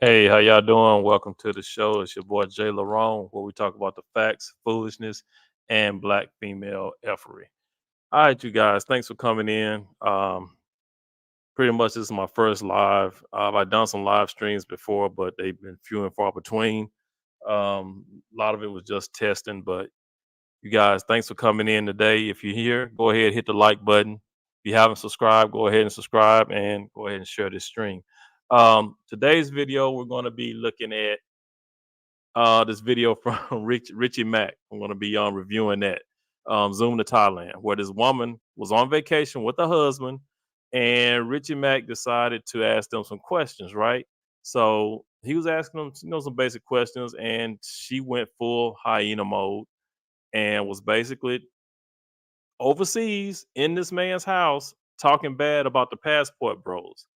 Hey, how y'all doing? Welcome to the show. It's your boy Jay Larone, where we talk about the facts, foolishness, and black female effery. All right, you guys, thanks for coming in. Pretty much this is my first live. I've done some live streams before, but they've been few and far between. A lot of it was just testing, but you guys, thanks for coming in today. If you're here, go ahead, hit the like button. If you haven't subscribed, go ahead and subscribe and go ahead and share this stream. Today's video, we're going to be looking at this video from Richie Mack. I'm going to be reviewing that. Zoom to Thailand, where this woman was on vacation with her husband, and Richie Mack decided to ask them some questions, right? So he was asking them, some basic questions, and she went full hyena mode and was basically overseas in this man's house talking bad about the passport bros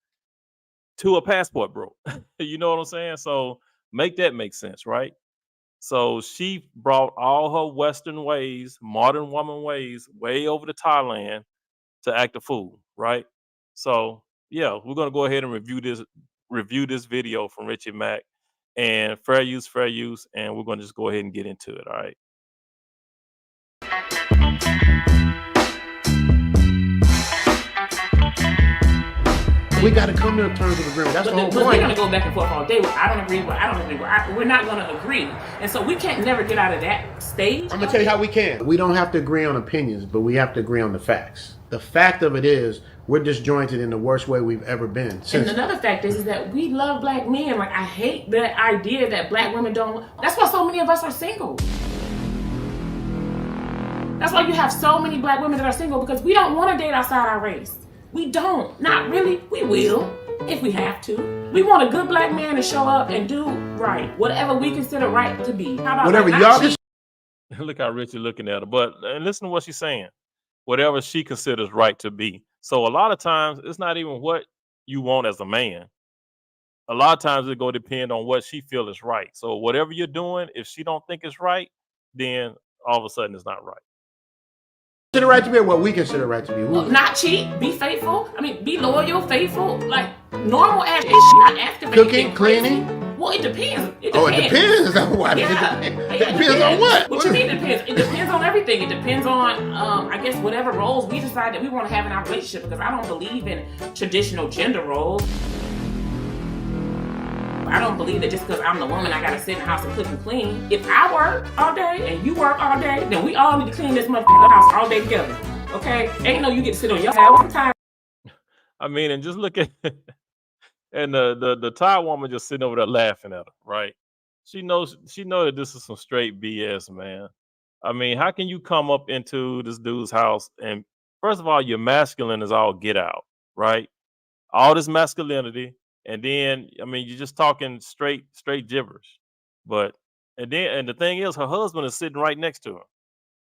to a passport bro. You know what I'm saying? So make that make sense, right? So she brought all her Western ways, modern woman ways, way over to Thailand to act a fool, right? So yeah, we're gonna go ahead and review this video from Richie Mack, and fair use, and we're gonna just go ahead and get into it. All right. We got to come to terms of agreement. That's the whole point. We're going to go back and forth all day. I don't agree. I don't agree. We're not going to agree. And so we can't never get out of that stage. I'm going to tell you how we can. We don't have to agree on opinions, but we have to agree on the facts. The fact of it is, we're disjointed in the worst way we've ever been. And another fact is that we love black men. Like, I hate the idea that black women don't. That's why so many of us are single. That's why you have so many black women that are single, because we don't want to date outside our race. We don't. Not really. We will, if we have to. We want a good black man to show up and do right. Whatever we consider right to be. How about whatever y'all just look how Richie looking at her. But and listen to what she's saying. Whatever she considers right to be. So a lot of times it's not even what you want as a man. A lot of times it go depend on what she feel is right. So whatever you're doing, if she don't think it's right, then all of a sudden it's not right. Consider right to be, or what we consider right to be. Not cheat, be faithful. I mean, be loyal, faithful, like normal ass shit, not activating. Cooking, cleaning. Well, it depends. Oh, it depends. Is that what? Yeah. It depends on what? What you mean it depends? It depends on everything. It depends on, I guess, whatever roles we decide that we want to have in our relationship. Because I don't believe in traditional gender roles. I don't believe that just because I'm the woman, I gotta sit in the house and cook and clean. If I work all day and you work all day, then we all need to clean this motherfucking house all day together. Okay? Ain't no you get to sit on your ass all the time. I mean, and just look at and the Thai woman just sitting over there laughing at her, right? She know that this is some straight BS, man. I mean, how can you come up into this dude's house and first of all, your masculine is all get out, right? All this masculinity, and then I mean, you're just talking straight gibberish. But and the thing is, her husband is sitting right next to her,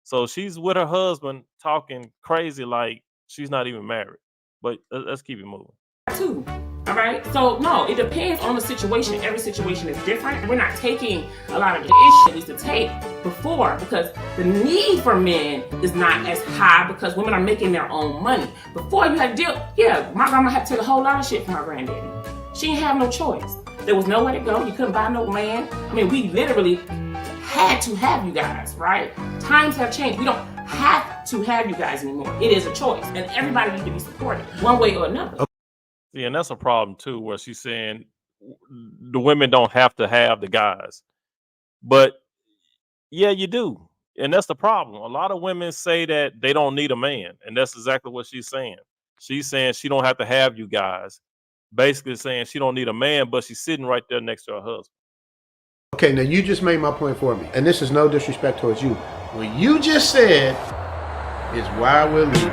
so she's with her husband talking crazy like she's not even married. But let's keep it moving. Too. All right. So no, it depends on the situation. Every situation is different. We're not taking a lot of the issues we used to take before because the need for men is not as high because women are making their own money. Before you had to deal, yeah, my grandma had to take a whole lot of shit from my granddaddy. She didn't have no choice. There was nowhere to go. You couldn't buy no land. I mean, we literally had to have you guys, right? Times have changed. We don't have to have you guys anymore. It is a choice, and everybody needs to be supported one way or another. See, and that's a problem too, where she's saying the women don't have to have the guys, but yeah, you do, and that's the problem. A lot of women say that they don't need a man, and that's exactly what she's saying. She's saying she don't have to have you guys, basically saying she don't need a man, but she's sitting right there next to her husband. Okay, now you just made my point for me, and this is no disrespect towards you. What you just said is why we're leaving.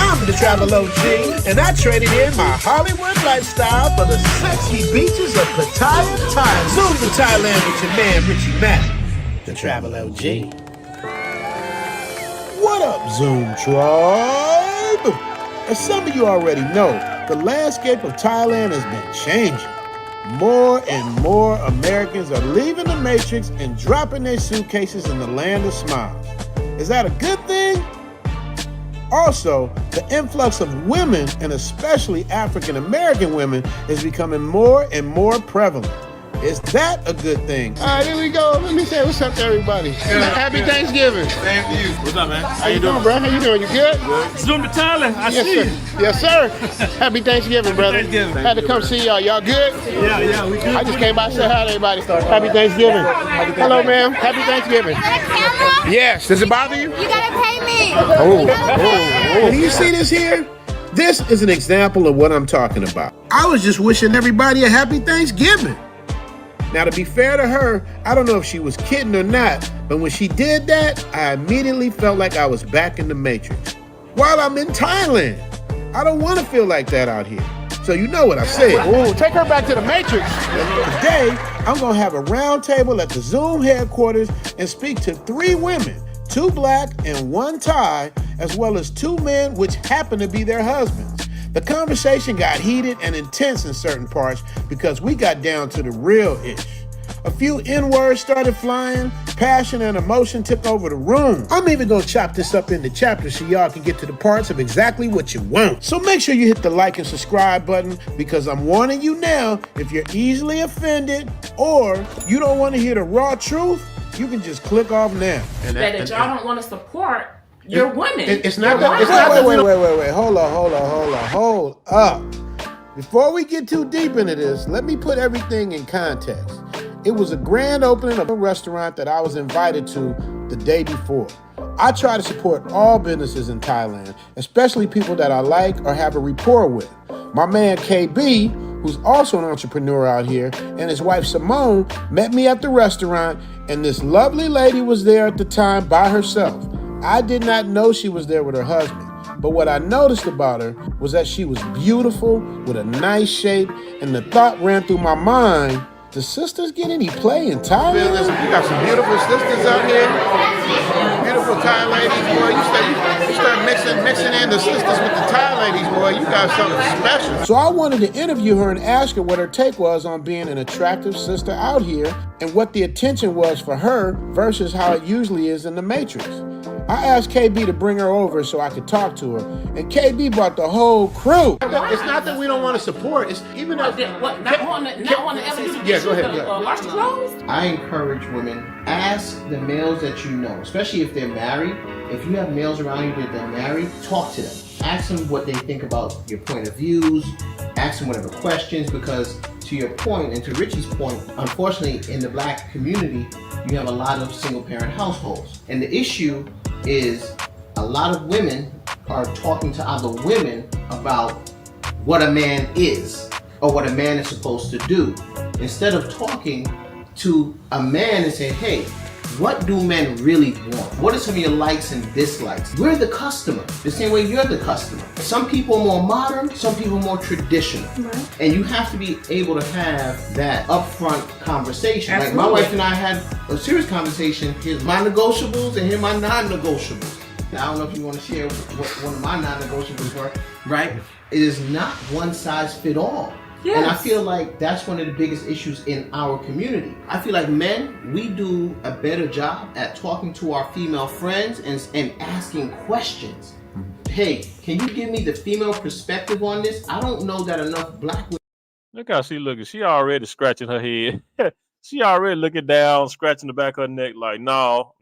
I'm the Travel OG, and I traded in my Hollywood lifestyle for the sexy beaches of Pattaya, Thailand. Zoom to Thailand with your man Richie Mack, the Travel OG. What up, Zoom Tribe? As some of you already know, the landscape of Thailand has been changing. More and more Americans are leaving the Matrix and dropping their suitcases in the land of smiles. Is that a good thing? Also, the influx of women, and especially African American women, is becoming more and more prevalent. Is that a good thing? All right, here we go. Let me say what's up to everybody. Happy Thanksgiving. Same to you. What's up, man? How you doing, bro? How you doing? You good? Zoom to Thailand. I Yes, see sir. you. Yes, sir. Happy Thanksgiving, brother. Thanksgiving. Had to come see y'all. Y'all good? Yeah, we good. I just came by to say hi to everybody. Happy Thanksgiving. Hello, ma'am. Happy Thanksgiving. Camera? Yes. Does it bother you? You gotta pay me. Oh. Do you see this here? This is an example of what I'm talking about. I was just wishing everybody a happy Thanksgiving. Now, to be fair to her, I don't know if she was kidding or not, but when she did that, I immediately felt like I was back in the Matrix. While I'm in Thailand, I don't want to feel like that out here. So you know what I said. Ooh, take her back to the Matrix. Today, I'm going to have a round table at the Zoom headquarters and speak to 3 women, 2 black and 1 Thai, as well as 2 men, which happen to be their husbands. The conversation got heated and intense in certain parts because we got down to the real ish. A few N-words started flying, passion and emotion took over the room. I'm even gonna chop this up into chapters so y'all can get to the parts of exactly what you want. So make sure you hit the like and subscribe button because I'm warning you now, if you're easily offended or you don't want to hear the raw truth, you can just click off now. That y'all don't want to support your women. It's not Your that. It's wives. not that. Wait. Hold up. Before we get too deep into this, let me put everything in context. It was a grand opening of a restaurant that I was invited to the day before. I try to support all businesses in Thailand, especially people that I like or have a rapport with. My man KB, who's also an entrepreneur out here, and his wife Simone met me at the restaurant, and this lovely lady was there at the time by herself. I did not know she was there with her husband, but what I noticed about her was that she was beautiful, with a nice shape, and the thought ran through my mind, do sisters get any play in Thailand? You got some beautiful sisters out here, beautiful Thai ladies, boy. You start mixing in the sisters with the Thai ladies, boy. You got something special. So I wanted to interview her and ask her what her take was on being an attractive sister out here and what the attention was for her versus how it usually is in the Matrix. I asked KB to bring her over so I could talk to her, and KB brought the whole crew. It's not that we don't want to support. It's even Not want to ever do the Yeah, go ahead. wash the clothes. I encourage women, ask the males that you know, especially if they're married. If you have males around you that they're married, talk to them. Ask them what they think about your point of views. Ask them whatever questions, because to your point and to Richie's point, unfortunately in the black community, you have a lot of single parent households. And the issue is a lot of women are talking to other women about what a man is or what a man is supposed to do. Instead of talking to a man and saying, hey, what do men really want? What are some of your likes and dislikes? We're the customer, the same way you're the customer. Some people are more modern, some people are more traditional. Right. And you have to be able to have that upfront conversation. Absolutely. Like my wife and I had a serious conversation. Here's my negotiables and here are my non-negotiables. Now, I don't know if you want to share what one of my non-negotiables were, right? It is not one size fit all. Yes. And I feel like that's one of the biggest issues in our community. I feel like men, we do a better job at talking to our female friends and asking questions. Hey, can you give me the female perspective on this? I don't know that enough black women. Look how she looking. She already scratching her head. She already looking down, scratching the back of her neck like, no,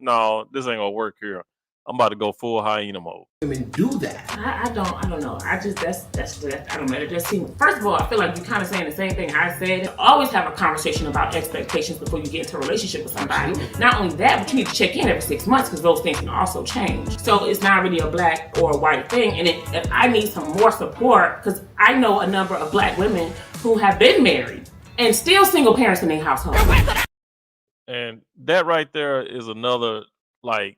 this ain't gonna work here. I'm about to go full hyena mode. Women do that. I don't know. I just that's I don't know. It just seems. First of all, I feel like you're kind of saying the same thing I said. Always have a conversation about expectations before you get into a relationship with somebody. Absolutely. Not only that, but you need to check in every 6 months because those things can also change. So it's not really a black or a white thing. And if I need some more support, because I know a number of black women who have been married and still single parents in their household. And that right there is another like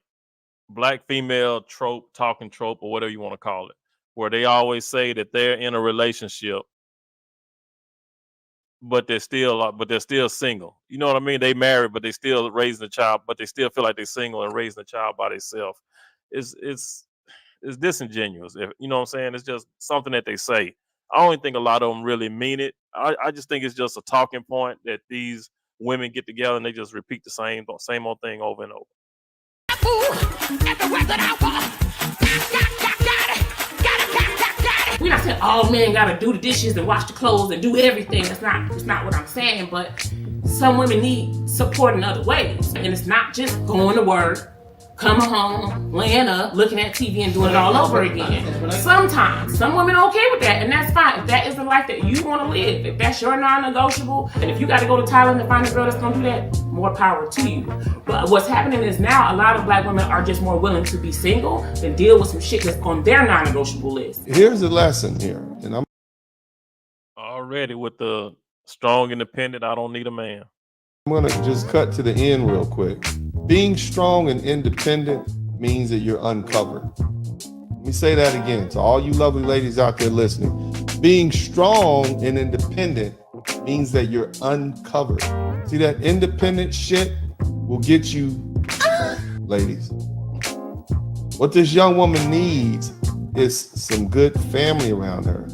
black female trope, talking trope, or whatever you want to call it, where they always say that they're in a relationship, but they're still single. You know what I mean? They married, but they still raising a child, but they still feel like they're single and raising a child by themselves. It's disingenuous. If you know what I'm saying, it's just something that they say. I don't think a lot of them really mean it. I just think it's just a talking point that these women get together and they just repeat the same old thing over and over. We're not saying all men gotta do the dishes and wash the clothes and do everything. That's not what I'm saying. But some women need support in other ways, and it's not just going to work, coming home, laying up, looking at TV and doing it all over again. Sometimes some women are okay with that, and that's fine. If that is the life that you want to live, if that's your non-negotiable, and if you got to go to Thailand to find a girl that's gonna do that, more power to you. But what's happening is now a lot of black women are just more willing to be single than deal with some shit that's on their non-negotiable list. Here's the lesson here, and I'm Already with the strong independent, I don't need a man. going to just cut to the end real quick. Being strong and independent means that you're uncovered. Let me say that again to all you lovely ladies out there listening. Being strong and independent means that you're uncovered. See, that independent shit will get you, ladies. What this young woman needs is some good family around her.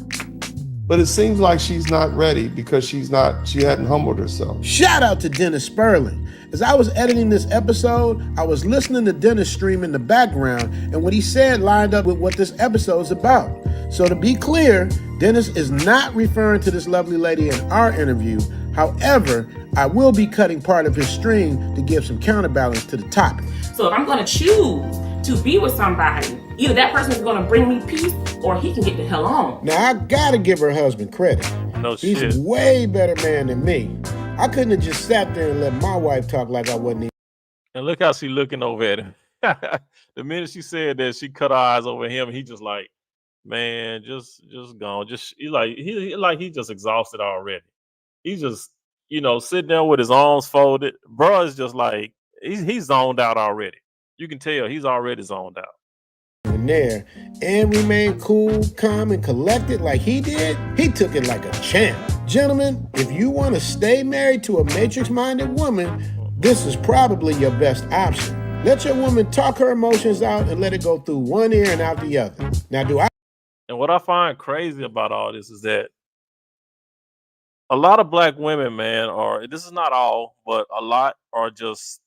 But it seems like she's not ready because she hadn't humbled herself. Shout out to Dennis Sperling. As I was editing this episode, I was listening to Dennis stream in the background, and what he said lined up with what this episode is about. So to be clear, Dennis is not referring to this lovely lady in our interview. However, I will be cutting part of his stream to give some counterbalance to the topic. So if I'm gonna choose to be with somebody, either that person is gonna bring me peace or he can get the hell on. Now, I gotta give her husband credit. No He's shit. a way better man than me. I couldn't have just sat there and let my wife talk like I wasn't even. And look how she looking over at him. The minute she said that, she cut her eyes over him, and he just like, man, just gone. He just exhausted already. He's just, sitting there with his arms folded. Bro is just like, he's zoned out already. You can tell he's already zoned out. There and remain cool, calm, and collected like he did, he took it like a champ. Gentlemen, if you want to stay married to a matrix-minded woman, this is probably your best option. Let your woman talk her emotions out and let it go through one ear and out the other. Now, And what I find crazy about all this is that a lot of black women, man, this is not all, but a lot are just,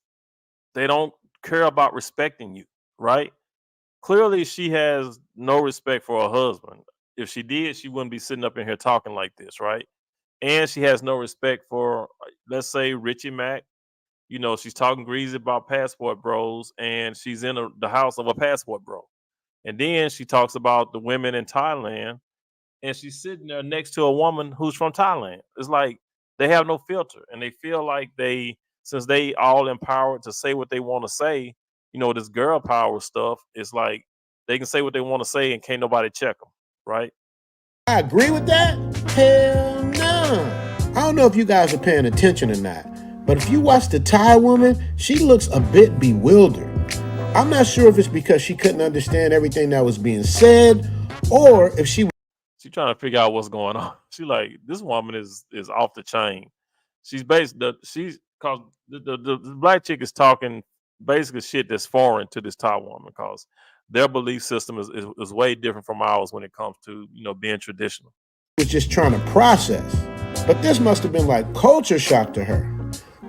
they don't care about respecting you, right? Clearly, she has no respect for her husband. If she did, she wouldn't be sitting up in here talking like this, right? And she has no respect for, let's say, Richie Mack. She's talking greasy about passport bros, and she's in the house of a passport bro. And then she talks about the women in Thailand, and she's sitting there next to a woman who's from Thailand. It's like they have no filter, and they feel like since they all empowered to say what they want to say, this girl power stuff, it's like they can say what they want to say and can't nobody check them, right? I agree with that? Hell no. I don't know if you guys are paying attention or not, but if you watch the Thai woman, she looks a bit bewildered. I'm not sure if it's because she couldn't understand everything that was being said, or if she She trying to figure out what's going on. She like, this woman is off the chain. She's she's cause the black chick is talking basically shit that's foreign to this Thai woman because their belief system is way different from ours when it comes to being traditional. was just trying to process. But this must have been like culture shock to her.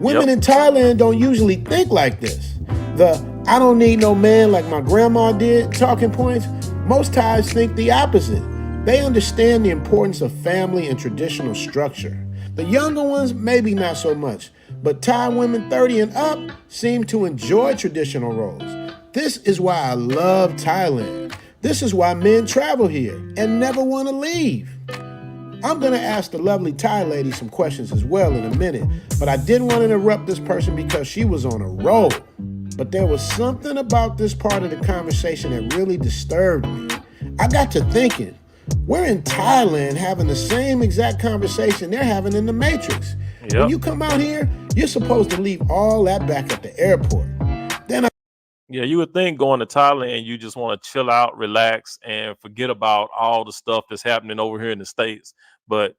Women Yep. in Thailand don't usually think like this. The I don't need no man like my grandma did talking points, most Thais think the opposite. They understand the importance of family and traditional structure. The younger ones, maybe not so much, but Thai women 30 and up seem to enjoy traditional roles. This is why I love Thailand. This is why men travel here and never want to leave. I'm going to ask the lovely Thai lady some questions as well in a minute, but I didn't want to interrupt this person because she was on a roll. But there was something about this part of the conversation that really disturbed me. I got to thinking, we're in Thailand having the same exact conversation they're having in the Matrix. Yep. When you come out here, you're supposed to leave all that back at the airport. Then Yeah, you would think going to Thailand, you just want to chill out, relax, and forget about all the stuff that's happening over here in the States. But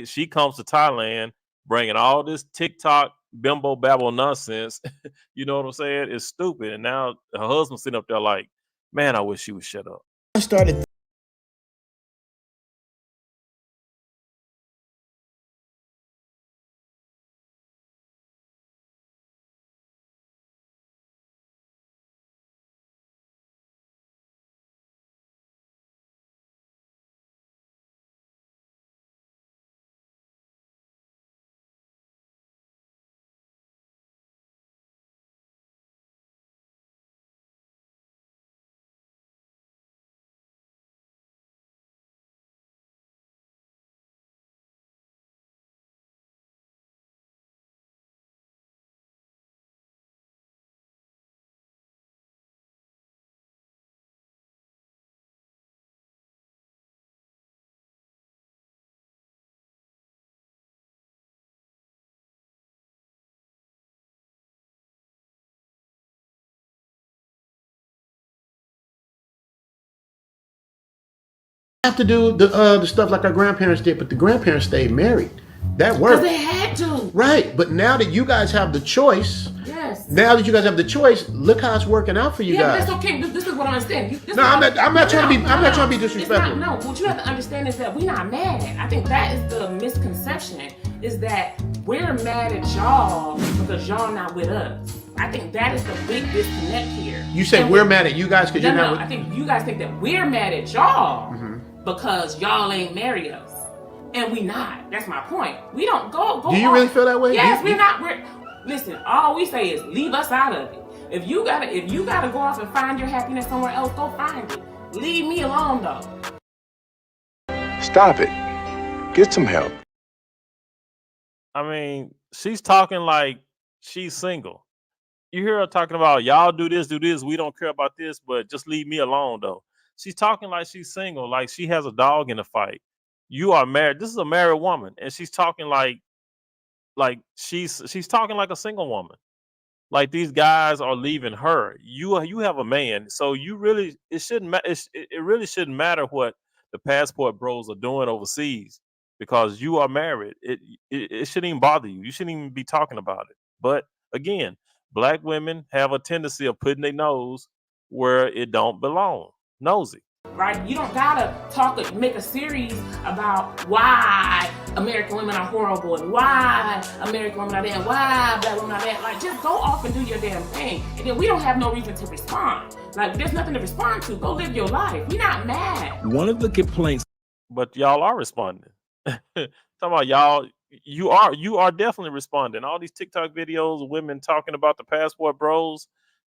she comes to Thailand, bringing all this TikTok bimbo babble nonsense. You know what I'm saying? It's stupid. And now her husband's sitting up there like, man, I wish she would shut up. I started have to do the stuff like our grandparents did, but the grandparents stayed married. That Because worked. they had to. Right, but now that you guys have the choice, Yes. look how it's working out for you Yeah, but guys. that's okay. This is what I understand. No, I'm not trying to be disrespectful. No, what you have to understand is that we're not mad. I think that is the misconception, is that we're mad at y'all because y'all not with us. I think that is the big disconnect here. You say And we're mad at you guys because No, you're no, not I with. think you guys think that we're mad at y'all because y'all ain't marry us. And we not. That's my point. We don't go Do you on. really feel that way? Yes, You- we're not. Listen, all we say is leave us out of it. If you gotta go off and find your happiness somewhere else, go find it. Leave me alone though. Stop it. Get some help. I mean, she's talking like she's single. You hear her talking about y'all do this, we don't care about this, but just leave me alone though. She's talking like she's single, like she has a dog in the fight. You are married. This is a married woman, and she's talking like she's talking like a single woman. Like these guys are leaving her. You have a man, so you really it shouldn't it really shouldn't matter what the passport bros are doing overseas because you are married. It shouldn't even bother you. You shouldn't even be talking about it. But again, black women have a tendency of putting their nose where it don't belong. Nosy. Right? You don't gotta make a series about why American women are horrible and why American women are there and why black women are there. Like, just go off and do your damn thing. And then we don't have no reason to respond. Like, there's nothing to respond to. Go live your life. We're not mad. One of the complaints. But y'all are responding. Talking about y'all, you are definitely responding. All these TikTok videos of women talking about the passport bros,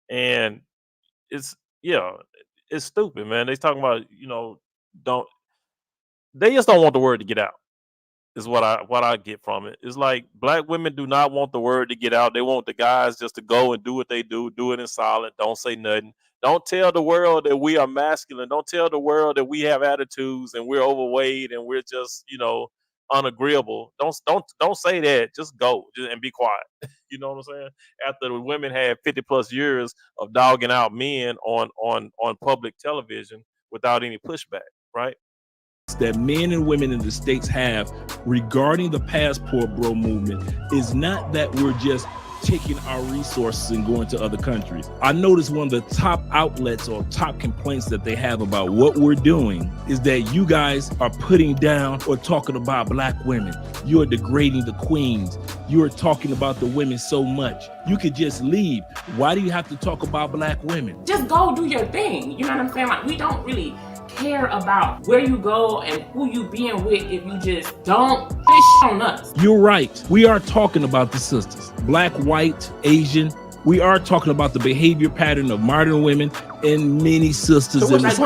and it's it's stupid, man. They talking about don't they just don't want the word to get out. Is what I get from it. It's like black women do not want the word to get out. They want the guys just to go and do what they do it in silent, don't say nothing, Don't tell the world that we are masculine. Don't tell the world that we have attitudes and we're overweight and we're just, unagreeable. Don't say that. Just go and be quiet. You know what I'm saying? After the women had 50 plus years of dogging out men on public television without any pushback, right? That men and women in the States have regarding the passport bro movement is not that we're just taking our resources and going to other countries. I noticed one of the top outlets or top complaints that they have about what we're doing is that you guys are putting down or talking about black women. You are degrading the queens. You are talking about the women so much. You could just leave. Why do you have to talk about black women? Just go do your thing. You know what I'm saying? Like, we don't really care about where you go and who you being with if you just don't fish on us. You're right. We are talking about the sisters, black, white, Asian. We are talking about the behavior pattern of modern women and many sisters in the Like, States.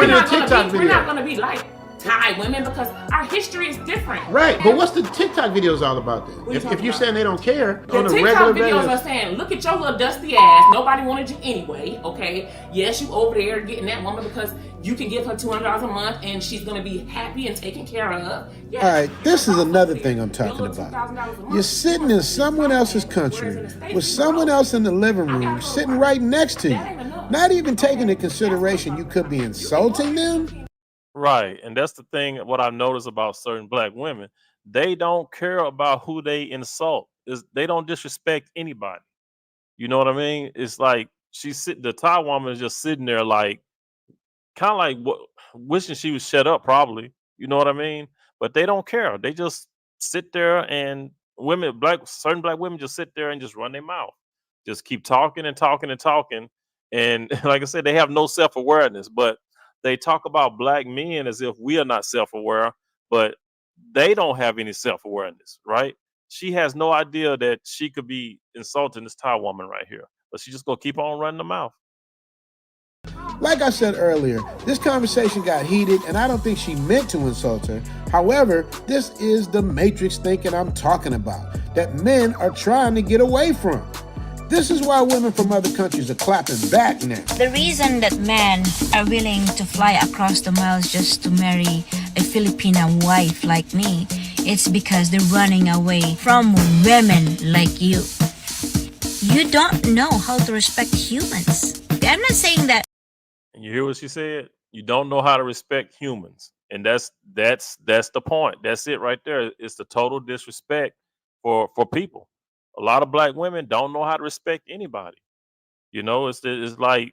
we're not gonna be like Thai women because our history is different. Right, but what's the TikTok videos all about then? If you're saying they don't care The on a TikTok regular videos basis. are saying, look at your little dusty ass. Nobody wanted you anyway, okay? Yes, you over there getting that woman because you can give her $200 a month and she's gonna be happy and taken care of. Yes. All right, this is another thing I'm talking about. You're sitting in someone else's country with someone else in the living room sitting right next to you, not even taking into consideration you could be insulting them. Right. And that's the thing, what I've noticed about certain black women. They don't care about who they insult. They don't disrespect anybody. You know what I mean? It's like the Thai woman is just sitting there like, kind of like wishing she was shut up probably. You know what I mean? But they don't care. They just sit there and certain black women just sit there and just run their mouth. Just keep talking and talking and talking. And like I said, they have no self-awareness, but they talk about black men as if we are not self-aware, but they don't have any self-awareness, right? She has no idea that she could be insulting this Thai woman right here, but she just gonna keep on running the mouth. Like I said earlier, this conversation got heated and I don't think she meant to insult her. However, this is the matrix thinking I'm talking about, that men are trying to get away from. This is why women from other countries are clapping back now. The reason that men are willing to fly across the miles just to marry a Filipino wife like me, it's because they're running away from women like you. You don't know how to respect humans. I'm not saying that. And you hear what she said? You don't know how to respect humans. And that's the point. That's it right there. It's the total disrespect for people. A lot of black women don't know how to respect anybody. You know, it's like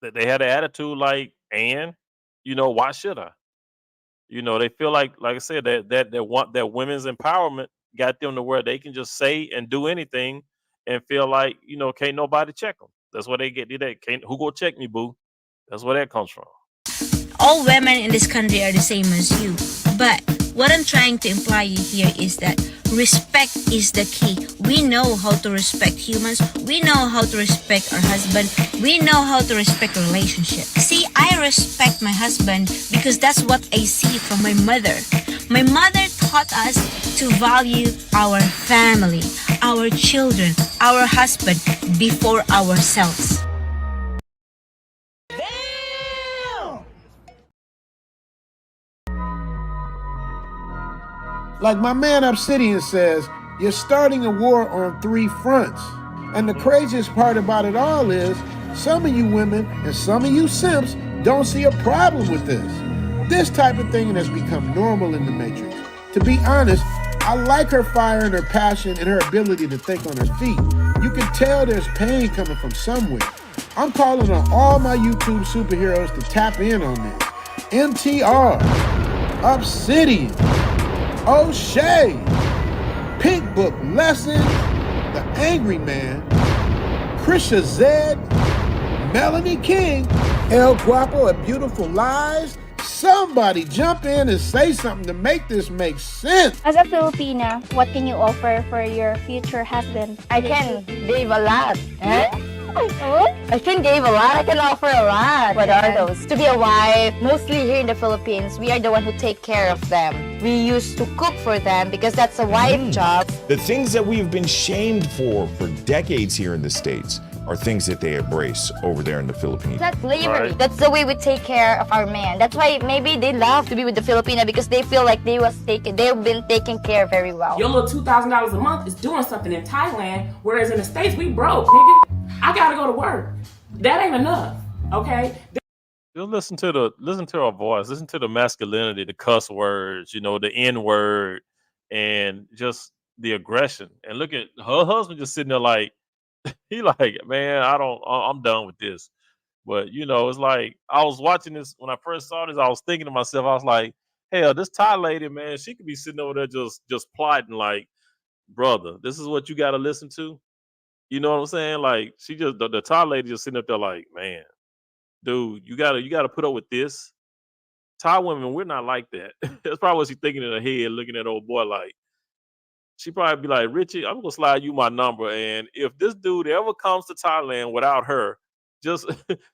that they had an attitude like, and why should I? They feel like I said, that women's empowerment got them to where they can just say and do anything and feel like, can't nobody check them. That's where they get that. Who go check me, boo? That's where that comes from. All women in this country are the same as you. But what I'm trying to imply here is that respect is the key. We know how to respect humans. We know how to respect our husband. We know how to respect relationships. See, I respect my husband because that's what I see from my mother. My mother taught us to value our family, our children, our husband before ourselves. Like my man Obsidian says, you're starting a war on 3 fronts. And the craziest part about it all is, some of you women and some of you simps don't see a problem with this. This type of thing has become normal in the Matrix. To be honest, I like her fire and her passion and her ability to think on her feet. You can tell there's pain coming from somewhere. I'm calling on all my YouTube superheroes to tap in on this. MTR, Obsidian, O'Shea, Pink Book Lesson, The Angry Man, Krisha Zed, Melanie King, El Guapo and Beautiful Lies. Somebody jump in and say something to make this make sense. As a Filipina, what can you offer for your future husband? I can give a lot. I can give a lot. I can offer a lot. What are those? To be a wife, mostly here in the Philippines, we are the one who take care of them. We used to cook for them because that's a wife job. The things that we've been shamed for decades here in the States, are things that they embrace over there in the Philippines. That's slavery. Right. That's the way we take care of our man. That's why maybe they love to be with the Filipina because they feel like they've been taken care of very well. Your little $2,000 a month is doing something in Thailand, whereas in the States we broke, nigga. I gotta go to work. That ain't enough, okay? Just listen to her voice, listen to the masculinity, the cuss words, you know, the N word, and just the aggression. And look at her husband just sitting there like he like, man, I'm done with this. But you know, it's like I was watching this when I first saw this. I was thinking to myself, I was like, hell, this Thai lady, man, she could be sitting over there just plotting, like, brother, this is what you got to listen to. You know what I'm saying? Like, she just the Thai lady just sitting up there, like, man, dude, you gotta put up with this. Thai women, we're not like that. That's probably what she's thinking in her head, looking at old boy like. She probably be like, Richie, I'm gonna slide you my number, and if this dude ever comes to Thailand without her, just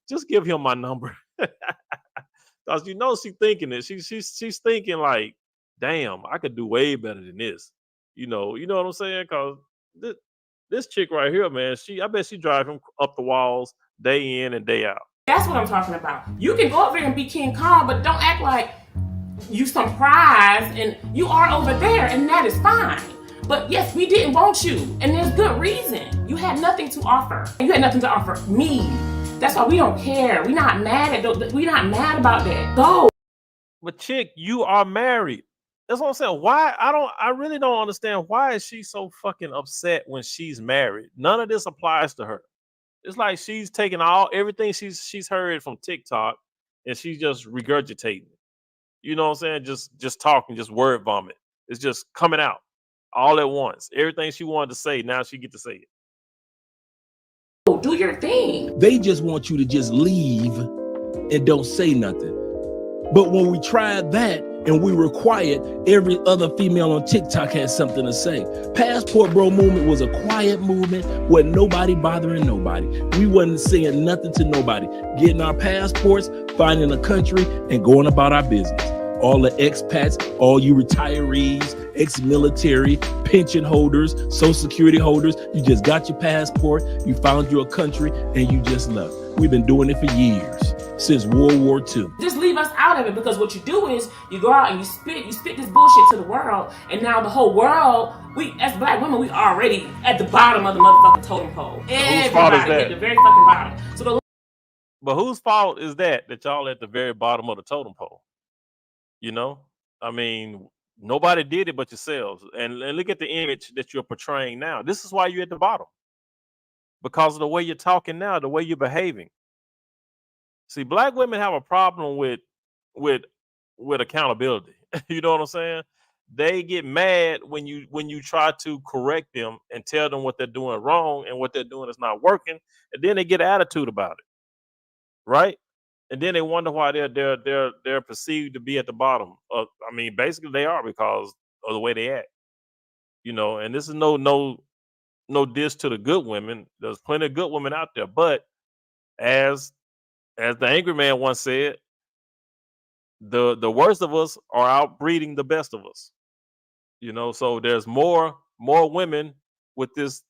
just give him my number. Cause you know she's thinking it. She's thinking like, damn, I could do way better than this. You know what I'm saying? Cause this chick right here, man, I bet she drive him up the walls day in and day out. That's what I'm talking about. You can go over there and be King Kong, but don't act like you some prize and you are over there, and that is fine. But yes, we didn't want you, and there's good reason. You had nothing to offer. You had nothing to offer me. That's why we don't care. We're not mad about that. Go. But chick, you are married. That's what I'm saying. Why? I really don't understand why is she so fucking upset when she's married? None of this applies to her. It's like she's taking everything she's heard from TikTok and she's just regurgitating it. You know what I'm saying? Just talking, just word vomit. It's just coming out all at once. Everything she wanted to say, now she get to say it. Do your thing. They just want you to just leave and don't say nothing. But when we tried that and we were quiet, every other female on TikTok had something to say. Passport Bro movement was a quiet movement, wasn't nobody bothering nobody. We wasn't saying nothing to nobody. Getting our passports, finding a country, and going about our business. All the expats, all you retirees, ex-military, pension holders, social security holders, you just got your passport, you found you a country, and you just left. We've been doing it for years, since World War II. Just leave us out of it, because what you do is you go out and you spit this bullshit to the world, and now the whole world, we as black women, we already at the bottom of the motherfucking totem pole. Whose fault is that? At the very fucking bottom. But whose fault is that y'all at the very bottom of the totem pole? You know, I mean, nobody did it but yourselves. And look at the image that you're portraying now. This is why you're at the bottom, because of the way you're talking now, the way you're behaving. See, black women have a problem with accountability. You know what I'm saying? They get mad when you try to correct them and tell them what they're doing wrong and what they're doing is not working, and then they get an attitude about it, right? And then they wonder why they're perceived to be at the bottom. I mean, basically they are, because of the way they act. You know, and this is no diss to the good women. There's plenty of good women out there, but as the angry man once said, the worst of us are outbreeding the best of us. You know, so there's more women with this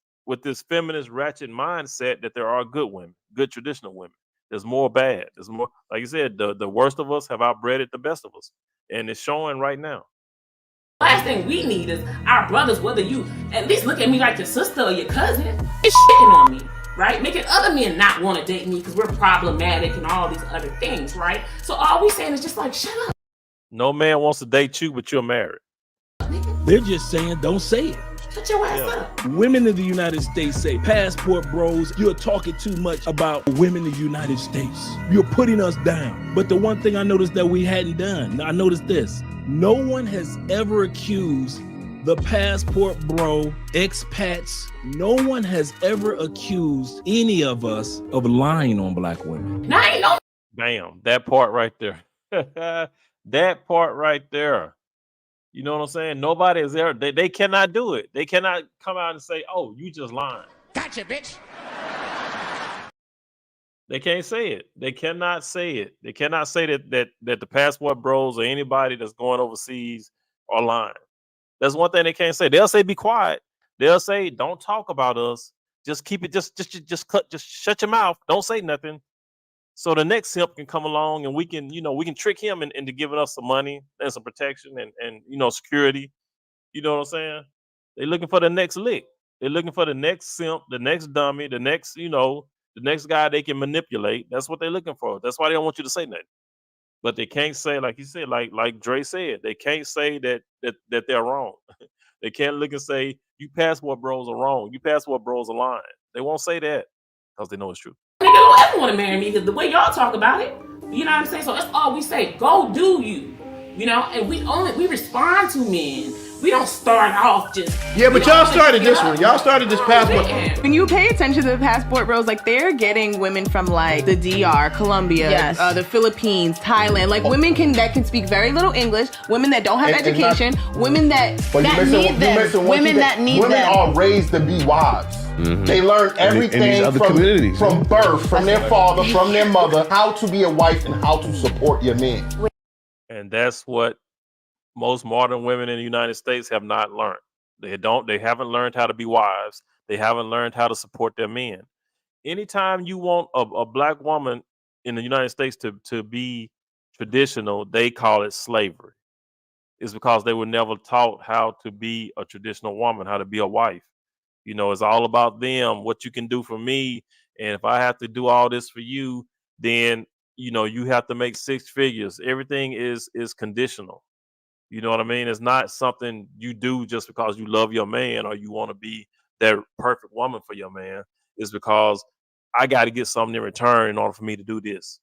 feminist ratchet mindset that there are good women, good traditional women. There's more bad. There's more, like you said, the worst of us have outbred the best of us, and it's showing right now. Last thing we need is our brothers, whether you at least look at me like your sister or your cousin, it's shitting on me, right? Making other men not want to date me because we're problematic and all these other things, right? So all we saying is just like, shut up. No man wants to date you, but you're married. They're just saying, don't say it. Shut your ass up. Women in the United States say, Passport Bros, you're talking too much about women in the United States. You're putting us down. But the one thing I noticed that we hadn't done, I noticed this. No one has ever accused the Passport Bro expats. No one has ever accused any of us of lying on black women. Now ain't no. Bam, that part right there. That part right there. You know what I'm saying? Nobody is there. They cannot do it. They cannot come out and say, "Oh, you just lying." Gotcha, bitch. They can't say it. They cannot say it. They cannot say that the Passport Bros or anybody that's going overseas are lying. That's one thing they can't say. They'll say, "Be quiet." They'll say, "Don't talk about us." Just keep it. Just shut your mouth. Don't say nothing. So the next simp can come along and we can trick him into giving us some money and some protection and security. You know what I'm saying? They're looking for the next lick. They're looking for the next simp, the next dummy, the next guy they can manipulate. That's what they're looking for. That's why they don't want you to say nothing. But they can't say, like you said, like Dre said, they can't say that they're wrong. They can't look and say, you passport bros are wrong. You passport bros are lying. They won't say that because they know it's true. Nigga don't ever want to marry me because the way y'all talk about it, you know what I'm saying? So that's all we say. Go do you. And we respond to men. We don't start off just. Yeah, but y'all started this one. Y'all started this passport. When you pay attention to the passport bros, like they're getting women from like the DR, Colombia, the Philippines, Thailand, like women that can speak very little English, women that don't have education, women that need them, women that need them. Women are raised to be wives. Mm-hmm. They learn everything from birth, from their father, from their mother, how to be a wife and how to support your man. And that's what most modern women in the United States have not learned. They haven't learned how to be wives. They haven't learned how to support their men. Anytime you want a black woman in the United States to be traditional, they call it slavery. It's because they were never taught how to be a traditional woman, how to be a wife. It's all about them, what you can do for me. And if I have to do all this for you, then, you have to make six figures. Everything is conditional. You know what I mean? It's not something you do just because you love your man or you want to be that perfect woman for your man. It's because I got to get something in return in order for me to do this.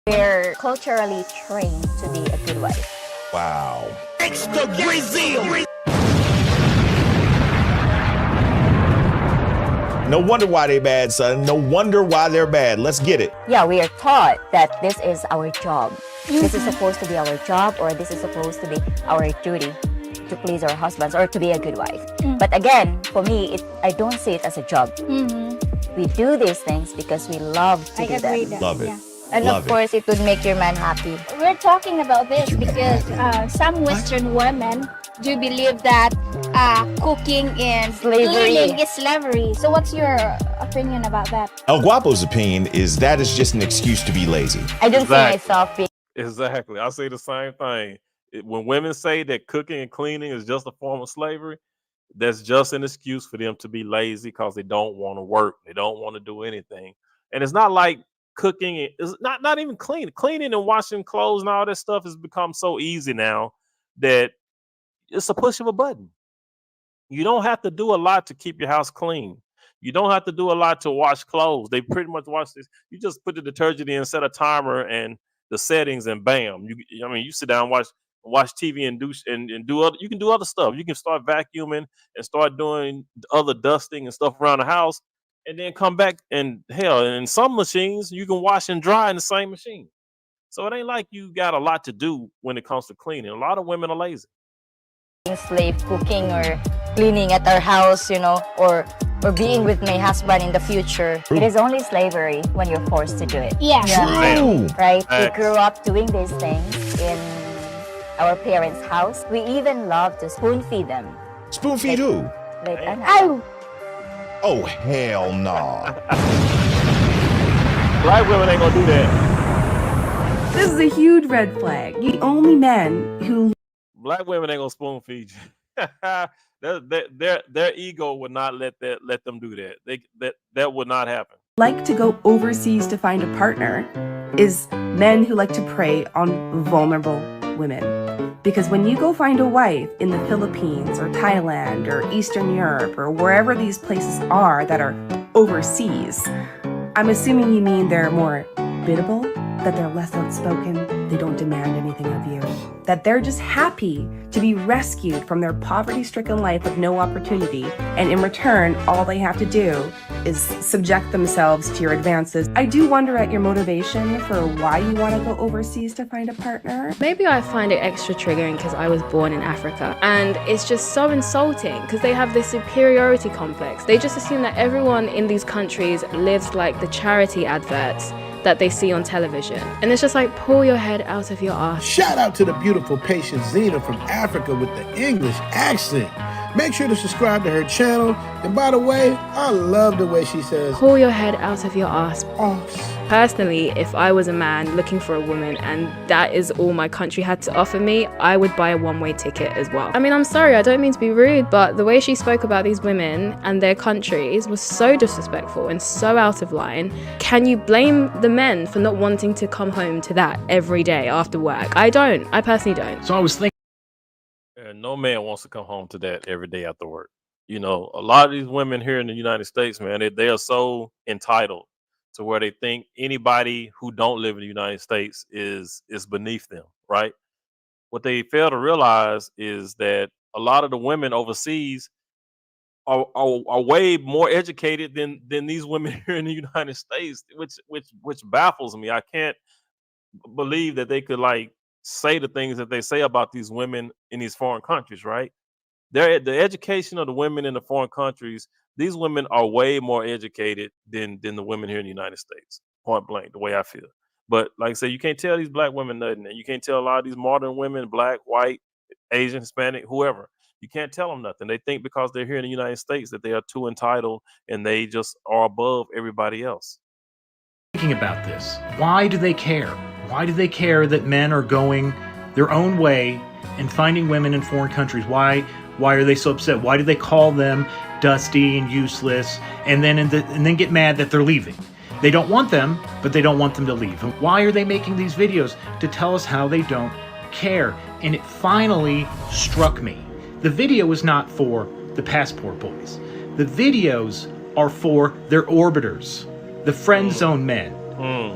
We're culturally trained to be a good wife. Wow. Extra Brazil. No wonder why they bad, son. No wonder why they're bad. Let's get it. Yeah, we are taught that this is our job. This is supposed to be our job, or this is supposed to be our duty to please our husbands or to be a good wife. But again, for me, I don't see it as a job. We do these things because we love to do them. Love it. Yeah. And of course, it would make your man happy. We're talking about this because some Western women do believe that cooking and cleaning is slavery. So what's your opinion about that? El Guapo's opinion is that is just an excuse to be lazy. I don't see myself being... Exactly. I say the same thing. When women say that cooking and cleaning is just a form of slavery, that's just an excuse for them to be lazy because they don't want to work. They don't want to do anything. And it's not like cooking is not even cleaning and washing clothes and all that stuff has become so easy now that it's a push of a button. You don't have to do a lot to keep your house clean. You don't have to do a lot to wash clothes. They pretty much wash this. You just put the detergent in, set a timer and the settings, and bam. You sit down, watch TV and do other. You can do other stuff. You can start vacuuming and start doing other dusting and stuff around the house, and then come back and in some machines you can wash and dry in the same machine. So it ain't like you got a lot to do when it comes to cleaning. A lot of women are lazy. Slave cooking or cleaning at our house, or being with my husband in the future. It is only slavery when you're forced to do it. Yeah. True. Right? We grew up doing these things in our parents' house. We even love to spoon feed them. Spoon feed who? Oh, hell no. Black women ain't gonna do that. This is a huge red flag. The only men who... Black women ain't gonna spoon feed you. Their ego would not let them do that. That would not happen. like to go overseas to find a partner is men who like to prey on vulnerable women. Because when you go find a wife in the Philippines or Thailand or Eastern Europe or wherever these places are that are overseas, I'm assuming you mean they're more biddable, that they're less outspoken, they don't demand anything of you, that they're just happy to be rescued from their poverty-stricken life with no opportunity, and in return, all they have to do is subject themselves to your advances. I do wonder at your motivation for why you want to go overseas to find a partner. Maybe I find it extra triggering because I was born in Africa, and it's just so insulting because they have this superiority complex. They just assume that everyone in these countries lives like the charity adverts that they see on television. And it's just like, pull your head out of your ass. Shout out to the beautiful patient Zena from Africa with the English accent. Make sure to subscribe to her channel. And by the way, I love the way she says, pull your head out of your ass. Ass. Personally, if I was a man looking for a woman and that is all my country had to offer me, I would buy a one-way ticket as well. I mean, I'm sorry, I don't mean to be rude, but the way she spoke about these women and their countries was so disrespectful and so out of line. Can you blame the men for not wanting to come home to that every day after work? I don't. I personally don't. So I was thinking, no man wants to come home to that every day after work. You know, a lot of these women here in the United States, man, they are so entitled to where they think anybody who don't live in the United States is beneath them, right? What they fail to realize is that a lot of the women overseas are way more educated than these women here in the United States, which baffles me. I can't believe that they could like say the things that they say about these women in these foreign countries, right? The education of the women in the foreign countries, these women are way more educated than the women here in the United States. Point blank, the way I feel. But like I said, you can't tell these black women nothing, and you can't tell a lot of these modern women, black, white, Asian, Hispanic, whoever. You can't tell them nothing. They think because they're here in the United States that they are too entitled and they just are above everybody else. Thinking about this, why do they care? Why do they care that men are going their own way and finding women in foreign countries? Why are they so upset? Why do they call them dusty and useless and then get mad that they're leaving? They don't want them, but they don't want them to leave. And why are they making these videos? To tell us how they don't care. And it finally struck me. The video is not for the passport boys. The videos are for their orbiters, the friend zone men.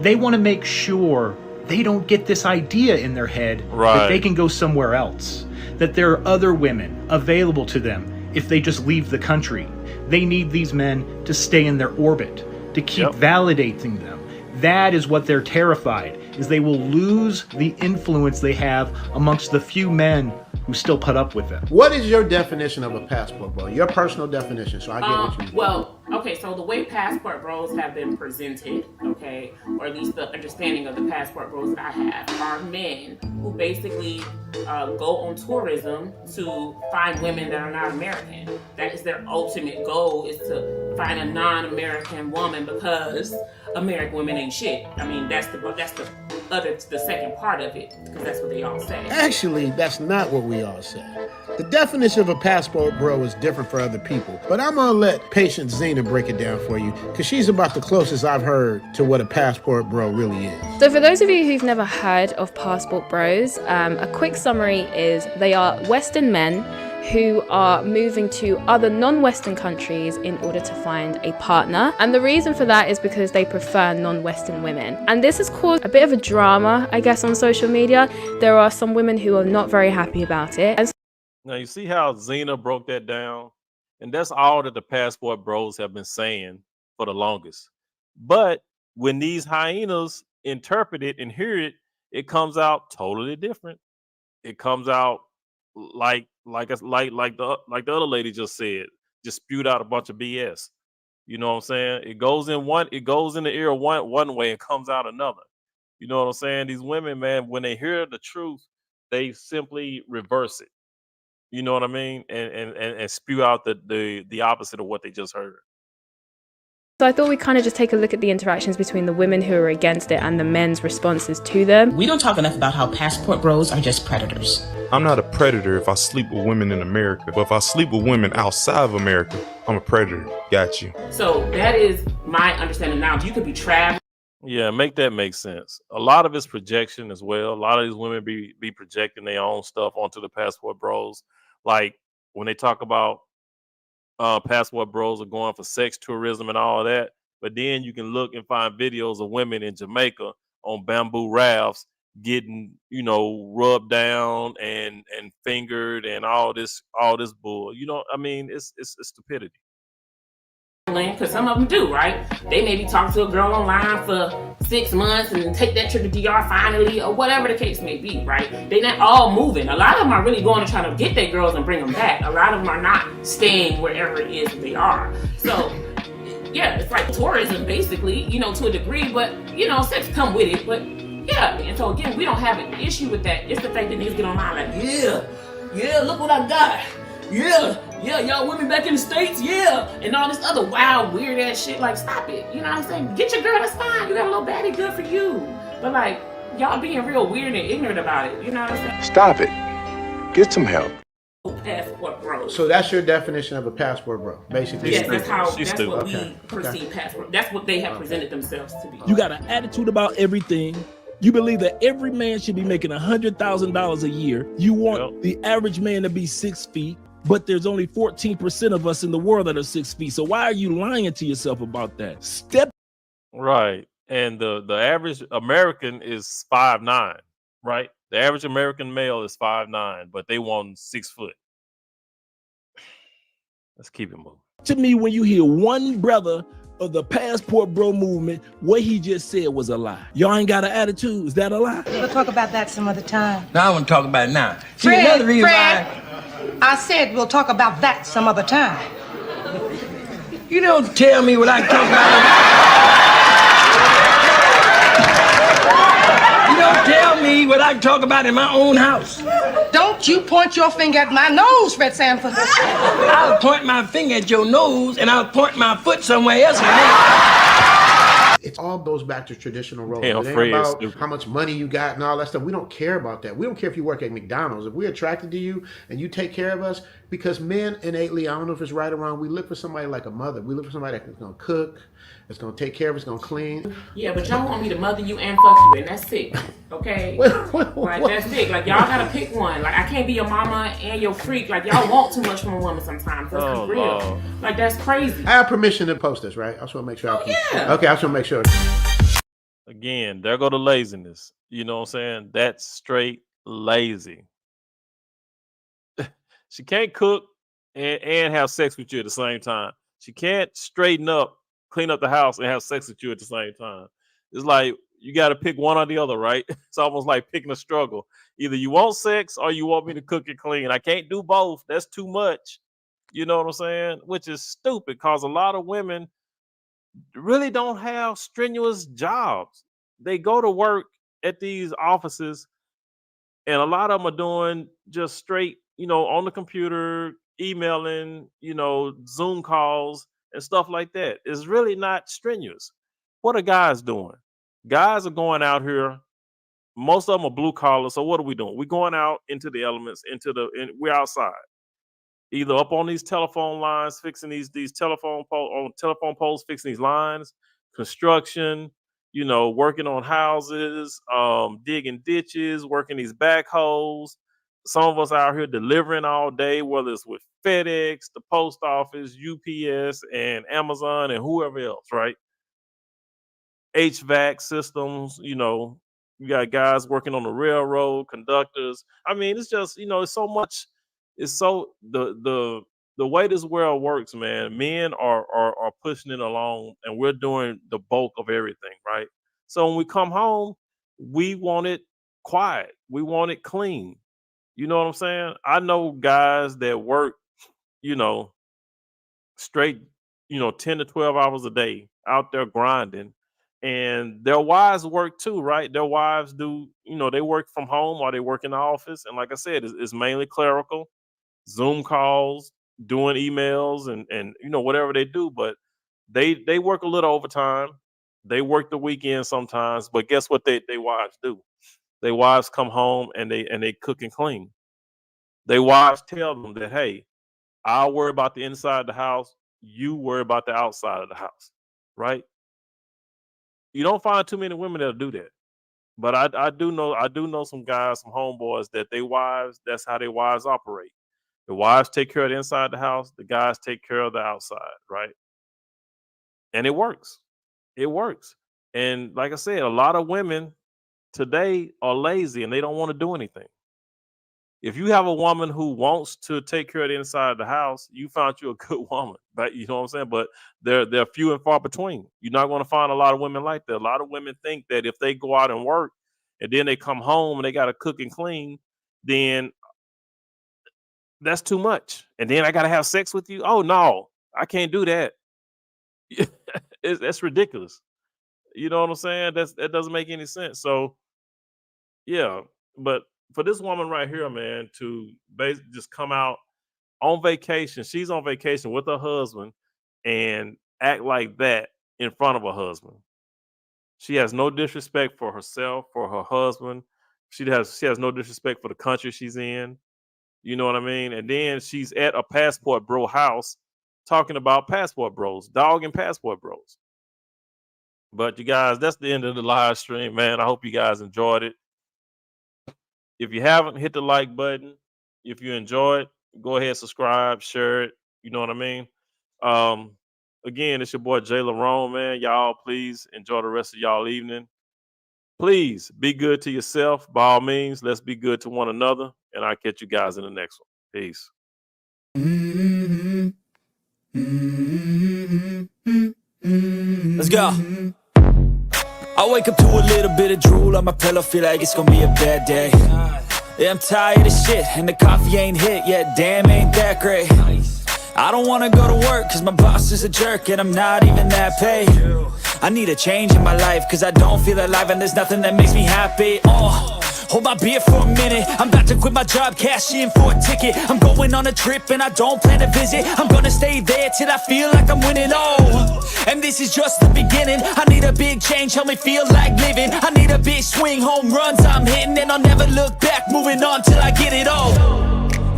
They want to make sure they don't get this idea in their head that they can go somewhere else, that there are other women available to them if they just leave the country. They need these men to stay in their orbit, to keep validating them. That is what they're terrified, is they will lose the influence they have amongst the few men who still put up with them. What is your definition of a passport bro? Your personal definition, so I get what you mean. Well, okay, so the way passport bros have been presented, okay, or at least the understanding of the passport bros that I have, are men who basically go on tourism to find women that are not American. That is their ultimate goal, is to find a non-American woman because American women ain't shit. I mean, that's the second part of it, because that's what they all say. Actually, that's not what we all say. The definition of a passport bro is different for other people, but I'm gonna let Patient Zena break it down for you, because she's about the closest I've heard to what a passport bro really is. So for those of you who've never heard of passport bros, a quick summary is they are Western men who are moving to other non-Western countries in order to find a partner. And the reason for that is because they prefer non-Western women. And this has caused a bit of a drama, I guess, on social media. There are some women who are not very happy about it. And now you see how Zena broke that down? And that's all that the passport bros have been saying for the longest. But when these hyenas interpret it and hear it, it comes out totally different. It comes out like the other lady just said, just spewed out a bunch of BS. You know what I'm saying? It goes in the ear one way and comes out another. You know what I'm saying? These women, man, when they hear the truth, they simply reverse it. You know what I mean? And spew out the opposite of what they just heard. so I thought we'd kind of just take a look at the interactions between the women who are against it and the men's responses to them. We don't talk enough about how passport bros are just predators. I'm not a predator if I sleep with women in America, but if I sleep with women outside of America, I'm a predator. Got you. So that is my understanding now. You could be traveling. Yeah, make that make sense. A lot of it's projection as well. A lot of these women be projecting their own stuff onto the passport bros. Like when they talk about passport bros are going for sex tourism and all that, but then you can look and find videos of women in Jamaica on bamboo rafts getting, rubbed down and fingered and all this bull. I mean, it's stupidity. Because some of them do, right? They may be talking to a girl online for 6 months and take that trip to DR finally, or whatever the case may be, right? They're not all moving. A lot of them are really going to try to get their girls and bring them back. A lot of them are not staying wherever it is they are. So, yeah, it's like tourism, basically, to a degree, but, sex come with it. But, yeah, and so, again, we don't have an issue with that. It's the fact that niggas get online like, yeah, look what I got. yeah, y'all women back in the States, yeah, and all this other wild, weird ass shit. Like, stop it. You know what I'm saying? Get your girl, that's fine. You got a little baddie, good for you. But like, y'all being real weird and ignorant about it. You know what I'm saying? Stop it. Get some help. Passport bros. So that's your definition of a passport bro, basically. Yes, that's what Okay. we perceive passport. That's what they have presented themselves to be. You got an attitude about everything. You believe that every man should be making $100,000 a year. You want the average man to be 6 feet, but there's only 14% of us in the world that are 6 feet. So why are you lying to yourself about that? Step Right. And the average American is 5'9", right? The average American male is 5'9", but they want 6 foot. Let's keep it moving. to me when you hear one brother of the passport bro movement, what he just said was a lie. Y'all ain't got an attitude. Is that a lie? We'll talk about that some other time. No, I want to talk about it now. See, Fred, another reason Fred, why I said we'll talk about that some other time. you don't tell me what I can talk about. You don't tell me what I can talk about in my own house. Don't you point your finger at my nose, Fred Sanford. I'll point my finger at your nose and I'll point my foot somewhere else. It all goes back to traditional roles. Damn, It ain't Fred is about stupid. how much money you got and all that stuff. We don't care about that. We don't care if you work at McDonald's. If we're attracted to you and you take care of us, because men innately, I don't know if it's right or wrong, we look for somebody like a mother. We look for somebody that's going to cook, that's going to take care of us, going to clean. Yeah, but y'all want me to mother you and fuck you, and that's sick. Okay? Like, that's sick. Like, y'all gotta pick one. Like, I can't be your mama and your freak. Like, y'all want too much from a woman sometimes. Let's be real. Lord. Like, that's crazy. I have permission to post this, right? I just want to make sure. yeah. Okay, I just want to make sure. Again, there go the laziness. You know what I'm saying? That's straight lazy. She can't cook and have sex with you at the same time. She can't straighten up, clean up the house, and have sex with you at the same time. It's like you got to pick one or the other, right? It's almost like picking a struggle. Either you want sex or you want me to cook and clean. I can't do both. That's too much. You know what I'm saying? Which is stupid because a lot of women really don't have strenuous jobs. They go to work at these offices, and a lot of them are doing just straight, on the computer, emailing, Zoom calls and stuff like that. It's really not strenuous. What are guys doing? Guys are going out here. Most of them are blue collar. So what are we doing? We're going out into the elements, we're outside. Either up on these telephone lines, fixing these telephone poles, fixing these lines, construction, working on houses, digging ditches, working these backhoes. Some of us out here delivering all day, whether it's with FedEx, the post office, UPS, and Amazon, and whoever else, right? HVAC systems, you got guys working on the railroad, conductors. I mean, it's just, it's so much. It's so the way this world works, man. Men are pushing it along, and we're doing the bulk of everything, right? So when we come home, we want it quiet. We want it clean. You know what I'm saying? I know guys that work, straight, 10 to 12 hours a day out there grinding. And their wives work too, right? Their wives do, they work from home or they work in the office. And like I said, it's mainly clerical, Zoom calls, doing emails and whatever they do. But they work a little overtime. They work the weekend sometimes. But guess what they wives do? They wives come home and they cook and clean. They wives tell them that, hey, I'll worry about the inside of the house. You worry about the outside of the house, right? You don't find too many women that'll do that. But I do know some guys, some homeboys that they wives, that's how their wives operate. The wives take care of the inside of the house, the guys take care of the outside, right? And it works. It works. And like I said, a lot of women today are lazy and they don't want to do anything. If you have a woman who wants to take care of the inside of the house, you found you a good woman. But you know what I'm saying? But they're few and far between. You're not going to find a lot of women like that. A lot of women think that if they go out and work and then they come home and they got to cook and clean, then that's too much. And then I got to have sex with you. Oh no, I can't do that. That's ridiculous. You know what I'm saying? That doesn't make any sense. So yeah, but for this woman right here, man, to basically just come out on vacation. She's on vacation with her husband and act like that in front of her husband. She has no disrespect for herself, for her husband. She has no disrespect for the country she's in. You know what I mean? And then she's at a passport bro house talking about passport bros, dogging passport bros. But you guys, that's the end of the live stream, man. I hope you guys enjoyed it. If you haven't, hit the like button. If you enjoyed, go ahead, subscribe, share it. You know what I mean? Again, it's your boy Jay Larone, man. Y'all, please enjoy the rest of y'all evening. Please be good to yourself. By all means, let's be good to one another. And I'll catch you guys in the next one. Peace. Let's go. I wake up to a little bit of drool on my pillow, feel like it's gonna be a bad day. Yeah, I'm tired of shit, and the coffee ain't hit yet, damn, ain't that great. I don't wanna go to work, cause my boss is a jerk, and I'm not even that paid. I need a change in my life, cause I don't feel alive, and there's nothing that makes me happy. Hold my beer for a minute, I'm about to quit my job, cash in for a ticket. I'm going on a trip and I don't plan to visit. I'm gonna stay there till I feel like I'm winning, and this is just the beginning. I need a big change, help me feel like living. I need a big swing, home runs I'm hitting, and I'll never look back, moving on till I get it all.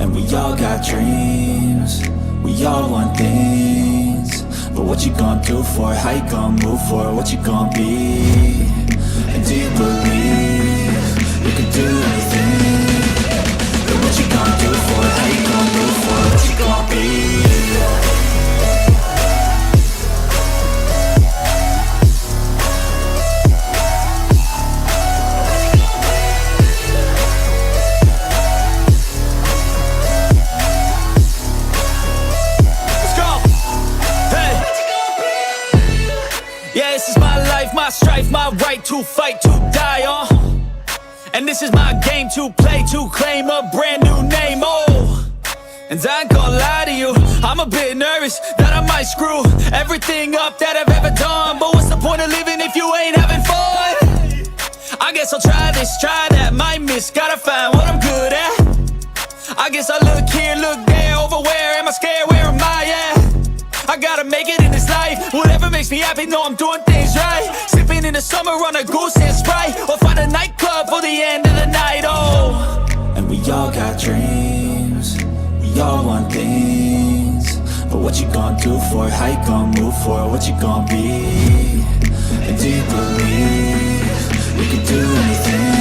And we all got dreams, we all want things, but what you gonna do for it? How you gonna move for it? What you gonna be? And do you believe you can do anything? But what you gonna do for it? How you gonna move for it? What you gonna be? Let's go! Hey! Yeah, this is my life, my strife, my right to fight, to die on. And this is my game to play, to claim a brand new name, And I ain't gonna lie to you, I'm a bit nervous that I might screw everything up that I've ever done. But what's the point of living if you ain't having fun? I guess I'll try this, try that, might miss, gotta find what I'm good at. I guess I look here, look there, over where am I scared, where am I at? I gotta make it in this life, whatever makes me happy, know I'm doing things right. Sipping in the summer on a goose and Sprite, or find a nightclub for the end of the night, And we all got dreams, we all want things, but what you gonna do for it? How you gonna move for it? What you gonna be? And do you believe we can do anything?